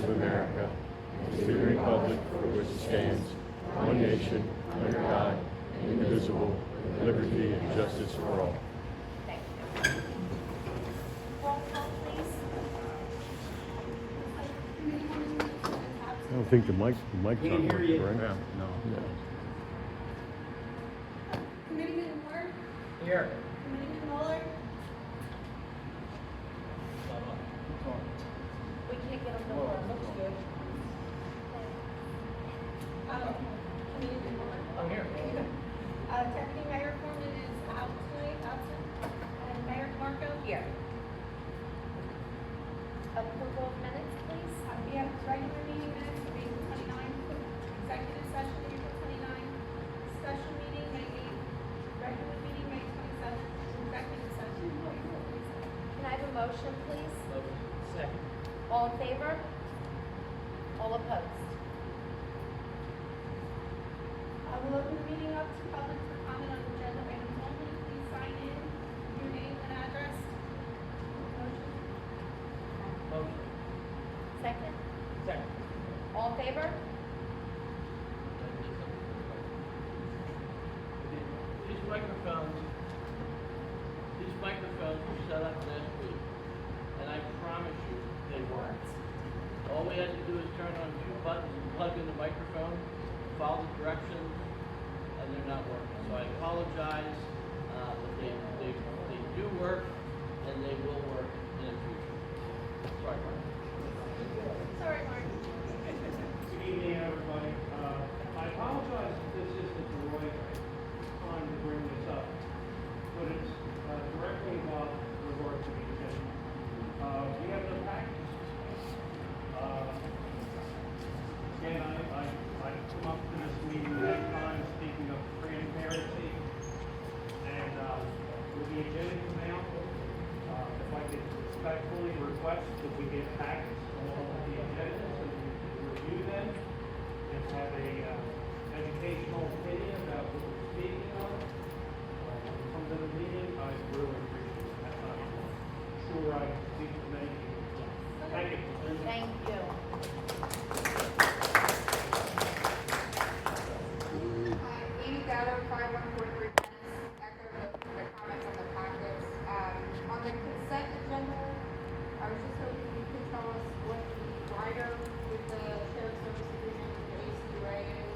of America and to the republic for which it stands, one nation, under God, indivisible, with liberty and justice for all. Thank you. Roll call, please. I don't think the mic's on. Can't hear you. Right? Yeah, no. Committeeman Moore, Here. Committeeman Mueller, We can't get them to work. Looks good. Committeeman Moore. I'm here. Deputy Mayor Foreman is out tonight, absent, and Mayor Marco. Here. Approval of minutes, please. We have regular meeting minutes of April 29th, executive session April 29th, special meeting May 8th, regular meeting May 27th, executive session April 27th. Can I have a motion, please? Second. All in favor? All opposed? I will open the meeting up to public for comment on agenda items only. Please sign in, your name and address. Motion. Motion. Second? Second. All in favor? These microphones were set up last week, and I promise you, they worked. All we had to do is turn on two buttons and plug in the microphone, follow the directions, and they're not working. So I apologize, but they do work, and they will work in the future. Sorry, Mark. Sorry, Mark. Good evening, everybody. I apologize if this isn't the right time to bring this up, but it's directly involved with regard to the agenda. We have the package. Again, I've come up to this meeting many times speaking of transparency, and with the agenda come out, if I could respectfully request that we get packets along with the agenda so we can review them and have a educational opinion about what we're speaking on. When it comes to the meeting, I really appreciate that. I'm sure I speak to many people. Thank you. Thank you. Amy Gallo, 5143 echo the comments on the packets. On the consent agenda, I was just hoping you could tell us what the rider with the shared service agreement with the ACUA is.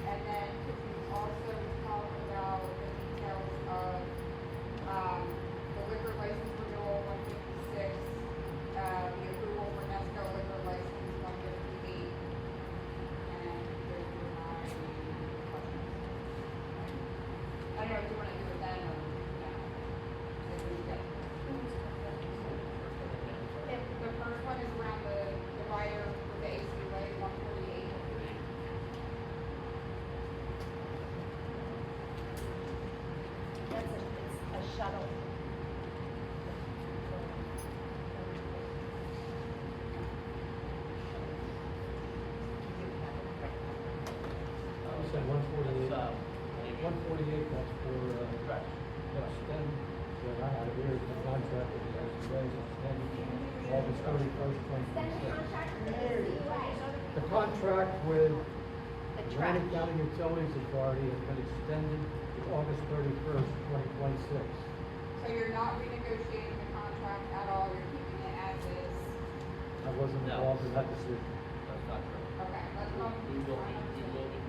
And then could you also talk about the details of the liquor license renewal 156, the approval for Nesco liquor license 158, and those were my questions. I don't know if you want to do it then or now. If we get- If the first one is around the divider with the ACUA 148. It's a shuttle. You said 148, 148, that's for, Correct. extend, what I had here is the contract with the SBA is extended to August 31st, 2026. The contract with The Atlantic trash. County Utilities Authority has been extended to August 31st, 2026. So you're not renegotiating the contract at all, you're keeping it as is? I wasn't No. involved in that decision. That's not true. Okay, let's go. We will be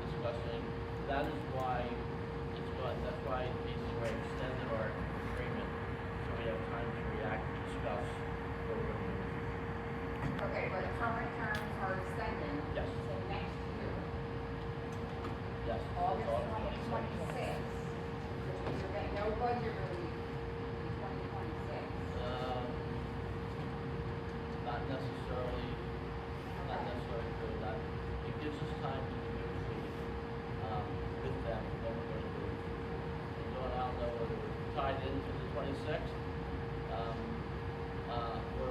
discussing, that is why, that's why ACUA extended our agreement, so we have time to react and discuss what we're going to do. Okay, but current terms are extended? Yes. So next year, Yes. August It's 2026, which means you're getting no budget relief in 2026. Not necessarily true. That, it gives us time to negotiate, with them what we're going to do. And Dawn, I don't know whether we're tied into the 26th, or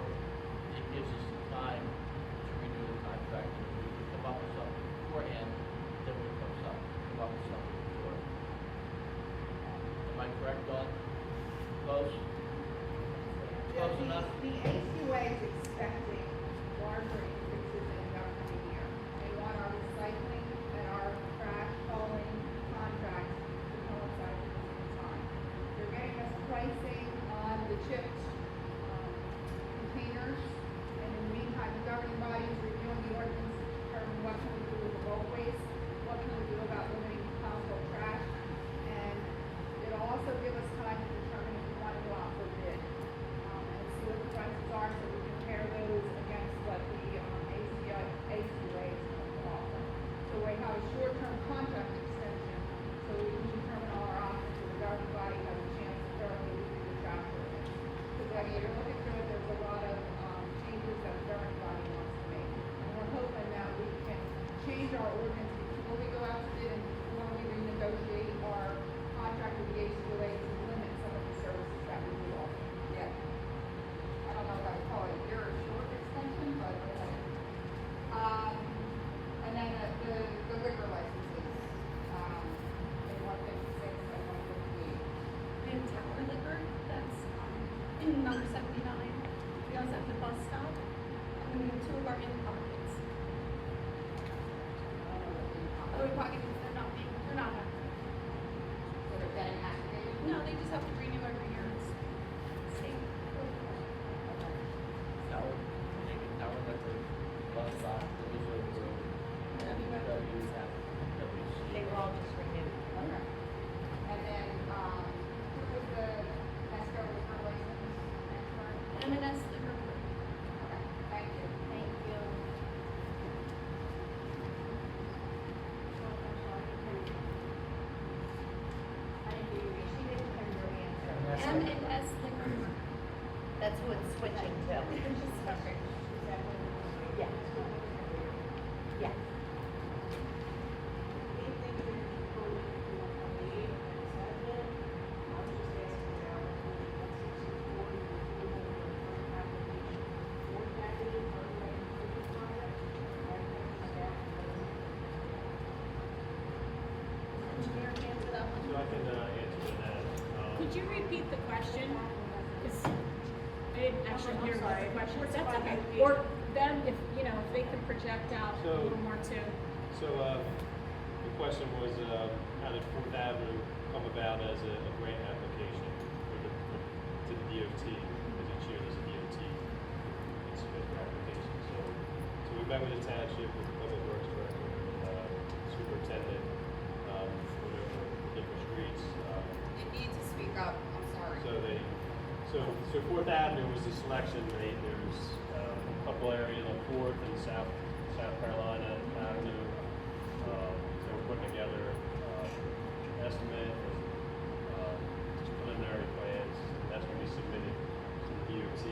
it gives us the time to renew the contract. And if we could come up with something beforehand, then we come up with something before. Am I correct, Dawn? Close? Close enough? The ACUA is expecting larger increases chipped, containers. And in the meantime, the governing body is reviewing the ordinance to determine what can we do with the bulk waste, what can we do about limiting household trash, and it'll also give us time to determine if we want to go out for bid, and see what the prices are, so we compare those against what the, ACUA is going to offer. So we have a short-term contract extension, so we can determine all our options, so the governing body has a chance to thoroughly review the draft ordinance. Because when you're looking through it, there's a lot of, changes that the governing body wants to make. And we're hoping that we can change our ordinance before we go out to bid and before we renegotiate our contract with the ACUA to limit some of the services that we do offer. Yeah. I don't know if I would call it a year or short extension, but, and then the liquor licenses, in 156 and 158. And Tower Liquor, that's, in number 79. We also have the bus stop, and we have two of our in pockets. Oh, in pockets, they're not active. So they're getting activated? No, they just have to renew every year. It's state protocol. So, maybe Tower Liquor, bus stop, delivery room, WC. They were all just renewed. Okay. And then, who was the Nesco liquor license expert? M&S Liquor Group. Okay, thank you. Thank you. I didn't hear you. She didn't hear your answer. M&S Liquor Group. That's who it's switching to. Okay. Yeah. Yeah. Engineer, answer that one. So I can answer that. Could you repeat the question? 'Cause I didn't actually hear what the question was. That's okay. Or them, if, you know, if they could project out a So- little more too. So, the question was, how did Fourth Avenue come about as a grant application to the DOT? Because each year there's a DOT, it's a application. So we met with the township, with the public works director, superintendent, went over different streets. You need to speak up, I'm sorry. So Fourth Avenue was the selection made. There's a couple areas on Fourth and South Carolina Avenue. So we're putting together an estimate and preliminary plans, and that's when we submitted to the DOT,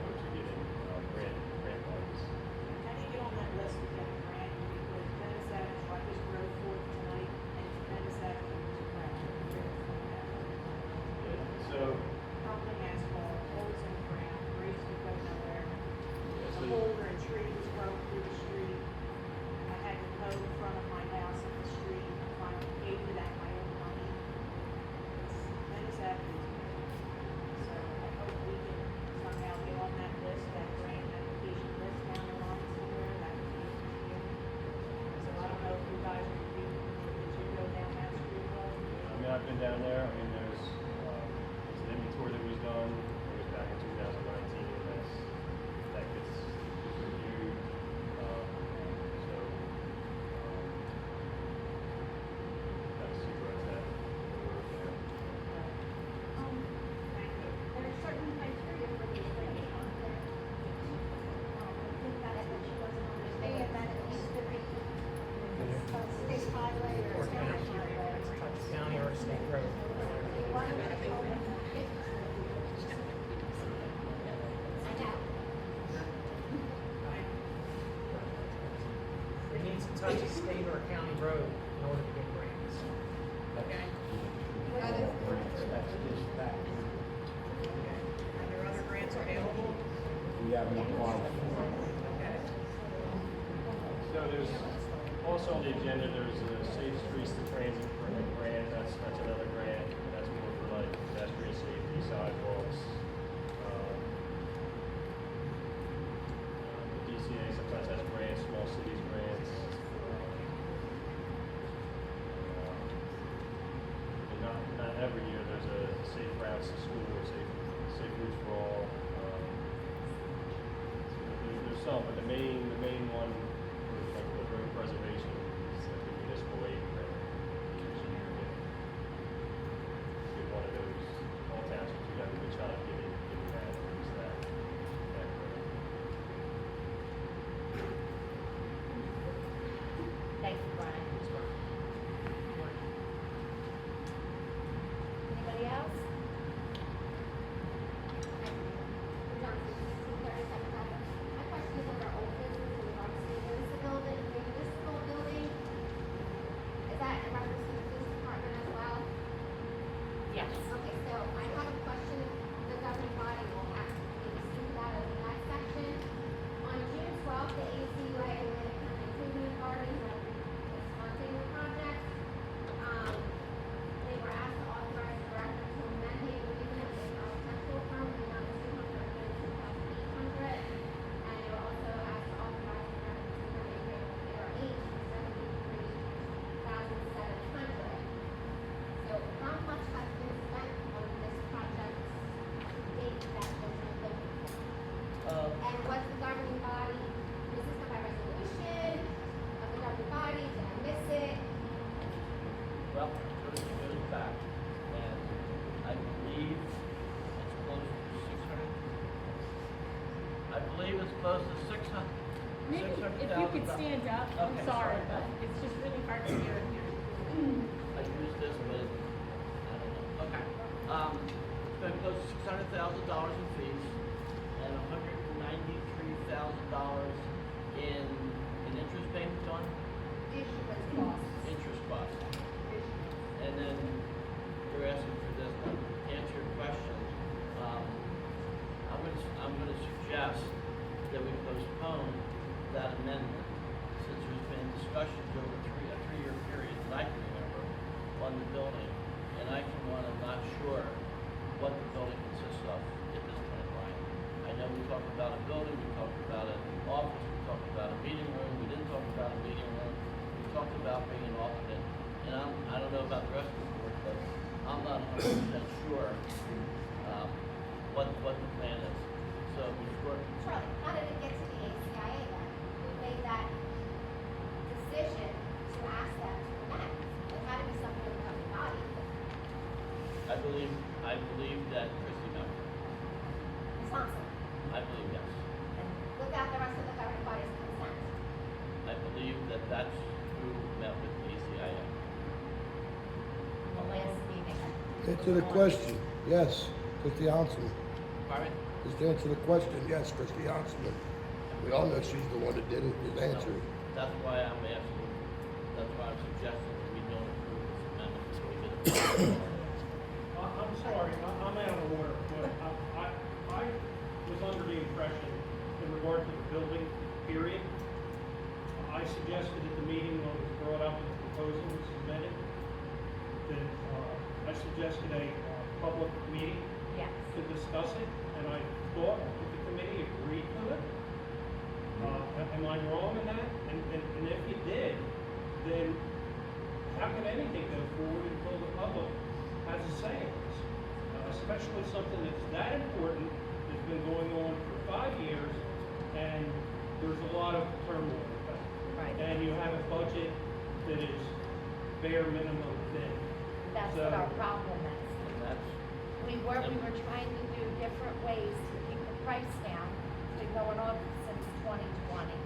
folks are getting grant funds. How do you get on that list to get a grant? Because Venice Avenue, I just rode forth tonight, and Venice Avenue was a grant. Yeah, so Crumbling asphalt, holes in the ground, bridges that go nowhere. Yeah, A so- boulder and trees broke through the street. I had to mow in front of my house in the street, I finally paid for that my own money. It's Venice Avenue. So I hope we can somehow get on that list, that grant application list down the line somewhere, that would be here. So I don't know if you guys would be, did you go down that street road? I mean, I've been down there. I mean, there's an inventory that was done. It was back in 2019, and that gets reviewed. Let's see where it's at. We're there. There are certain criteria for these things on there. I think that's what she doesn't understand, that it needs to be a state highway or a county highway. Touch County or state road. It needs to touch a state or a county road in order to get grants. Okay? That is, Are there other grants available? Okay. So there's also on the agenda, there's a Safe Streets to Transit grant. That's another grant. That's more for like pedestrian safety, sidewalks. The DCA sometimes has grants, small cities grants. And not every year there's a safe routes to school or safe routes some, but the main one for like the road preservation is like the municipal aid grant. Each year get one of those, all townships, you have a good shot at getting that, at least that grant. Thank you, Brian. Anybody else? My question is under old business in regards to the municipal building. Is that in reference to the police department as well? Yes. Okay, so I have a question. The governing body will have to receive that in the next section. On June 12th, the ACUA and the County Improvement Authority was funding the project. They were asked to authorize the director to amend the agreement with the architectural firm in the amount of $232,800. And they were also asked to authorize the director to amend the agreement with ARH for $73,700. So how much has been spent on this project to date that was looking for? And was the governing body, was this done by resolution of the governing body? Did I miss it? Well, first it goes back, and I believe it's close to 600. I believe it's close to 600. Maybe if you could stand up, I'm Okay, sorry, sorry. but it's just really hard to hear in here. I use this, but I don't know. Okay. It's been close to $600,000 in fees and $193,000 in interest payments on Issuance costs. interest costs. And then you're asking for this. Now, to answer your question, I'm going to suggest that we postpone that amendment since there's been discussions over a three-year period that I can remember on the building, and I can want to not sure what the building consists of at this point, Brian. I know we talked about a building, we talked about an office, we talked about a meeting room, we didn't talk about a meeting room, we talked about being an alternate, and I don't know about the rest of the board, but I'm not 100% sure what the plan is. So before, Charlie, how did it get to the ACIA then? Who made that decision to ask them to amend? It had to be something in the governing body. I believe that Christie met. Ms. Thompson, I believe yes. and without the rest of the governing body's consent. I believe that that's who met with the ACIA. The last meeting. Answer the question, yes, Christie Hanselman. Pardon? Just answer the question, yes, Christie Hanselman. We all know she's the one that did it, just answer it. That's why I'm asking, that's why I'm suggesting that we don't approve this amendment until we get it. I'm sorry, I'm out of order, but I was under the impression in regard to the building, period. I suggested at the meeting when it was brought up and the proposal was submitted, that I suggested a public meeting Yes. to discuss it, and I thought that the committee agreed to it. Am I wrong in that? And if you did, then how can anything go forward until the public has a say in this? Especially something that's that important, that's been going on for 5 years, and there's a lot of turmoil with that. Right. And you have a budget that is bare minimum thin. That's So- what our problem is. And that's, We were trying to do different ways to keep the price down. It's been going on since 2020.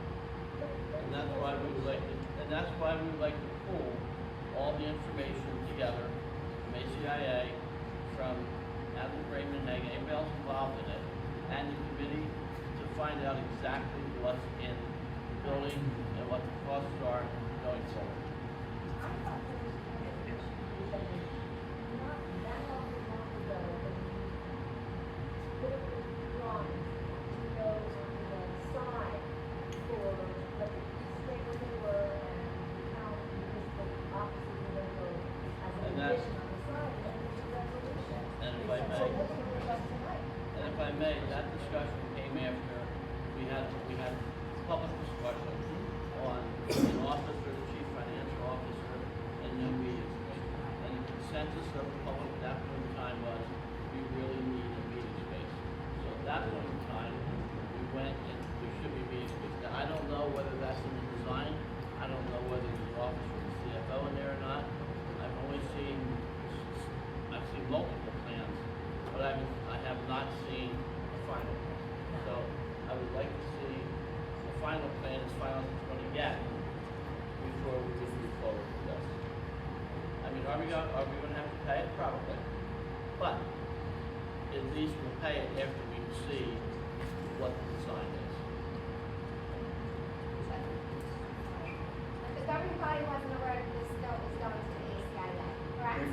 and that's why we would like to pull all the information together from ACIA, from Adam Raymond Hague, anybody else involved in it, and the committee to find out exactly what's in the building and what the costs are going forward. I thought there was a picture that was not that long ago, but put it with drawings to go on the side for what the neighborhood they were and how municipal offices were going to go as an And that's- addition on the side, and then there's a resolution. And if I So may- what's going to us tonight? And if I may, that discussion came after we had public discussion on an officer, the chief financial officer, and new meetings. And the consensus of the public at that point in time was, we really need a meeting space. So at that point in time, we went and there should be meeting has some design. I don't know whether there's an office for the CFO in there or not. I've seen multiple plans, but I have not seen a final plan. So I would like to see a final plan as final as it's going to get before we can move forward with this. I mean, are we going to have to pay it? Probably. But at least we'll pay it after we see what the design is. The governing body wasn't aware that this bill was going to the ACIA, correct?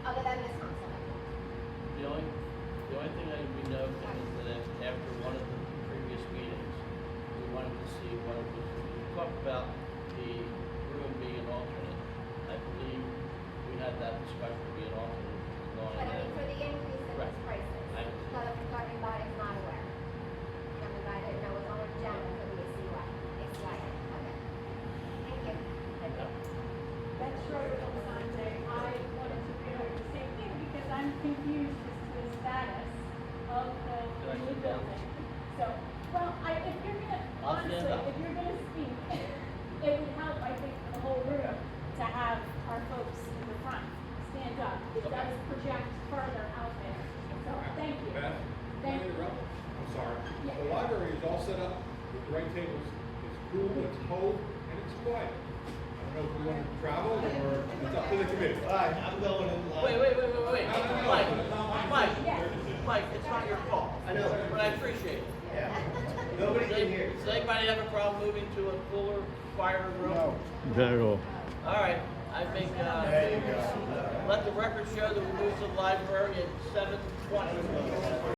Other than Ms. Thompson. The only thing that we know is that after one of the previous meetings, we wanted to see what it was. We talked about the room being an alternate. I believe we had that discussion to be an alternate. But I mean, for the increase in Right. these prices, the governing body is not aware. The governing body didn't know it was on agenda for the ACIA. Okay. Thank you. That's Schroeder from Sanjay. I wanted to bring up the same thing because I'm confused as to the status of the new building. So, well, if you're gonna, I'll stand honestly, up. if you're gonna speak, it would help, I think, for the whole room to have our folks in the front stand up. It Okay. does project further out there. So, thank you. Beth, Thank you. I'm sorry. Yeah. The library is all set up with the right tables. It's cool, it's cold, and it's quiet. I don't know if we want to travel or it's up to the committee. Wait. Mike, it's not your fault. I know, but I appreciate it. Nobody can hear. Does anybody have a problem moving to a cooler, quieter room? Not at all. All right, I think, let the record show that we moved to the library at 7:20.